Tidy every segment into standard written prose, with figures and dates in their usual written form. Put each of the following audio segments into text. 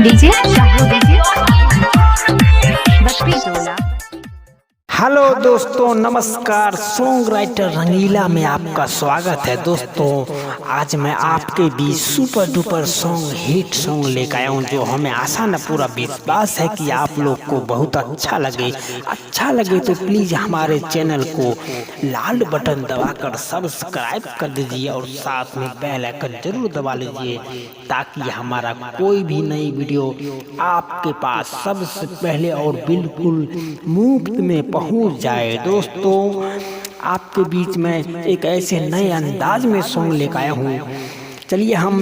DJ Bappi जोला। Hello दोस्तों, नमस्कार। सॉन्ग राइटर रंगीला में आपका स्वागत है। दोस्तों, आज मैं आपके बीच super duper song, hit song लेकर आया हूँ, जो हमें आशा न पूरा विश्वास है कि आप लोग को बहुत अच्छा लगे तो प्लीज़ हमारे चैनल को लाल बटन दबाकर सब्सक्राइब कर दीजिए और साथ में बेल आइकन जरूर दबा लीजिए, ताकि हमारा कोई भी नई वीडियो आपके पास सबसे पहले और बिल्कुल मुफ्त में पहुंच जाए। दोस्तों, आपके बीच में एक ऐसे नए अंदाज में सॉन्ग लेकर आया हूँ। चलिए, हम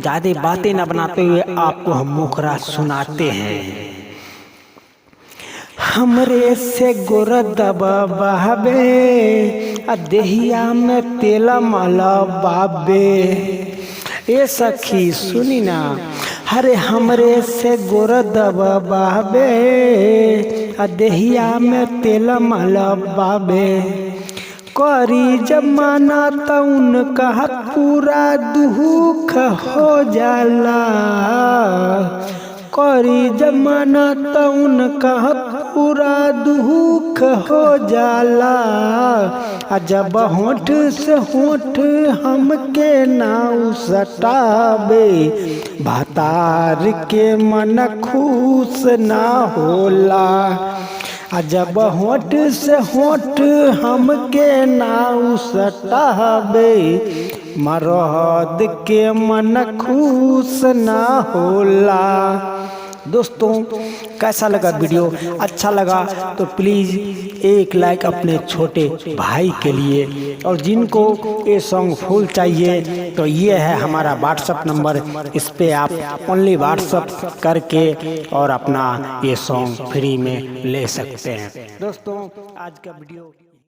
ज़्यादा बातें न बनाते हुए आपको हम मुखरा सुनाते हैं। हमरे से गोरदबा बहबे देहिया में तेला माला बाबे। ए सखी सुनी ना, हरे हमरे से गोरदबा बहबे देहिया में तेला माला बाबे। करी जमाना त उनका पूरा दुख हो जाला। करी जमाना त उनका पूरा दुख हो जाला। जब होठ से होठ हमके नाउ सटाबे, भातार के मन खुश ना होला। जब होठ से होठ हमके नाउ सटाबे, मरद के मन खुश ना होला। दोस्तों, कैसा लगा वीडियो? अच्छा लगा तो प्लीज़ एक लाइक अपने छोटे भाई के लिए, और जिनको ये सॉन्ग फुल चाहिए तो ये है हमारा व्हाट्सअप नंबर। इस पे आप ओनली व्हाट्सअप करके और अपना ये सॉन्ग फ्री में ले सकते हैं। दोस्तों, आज का वीडियो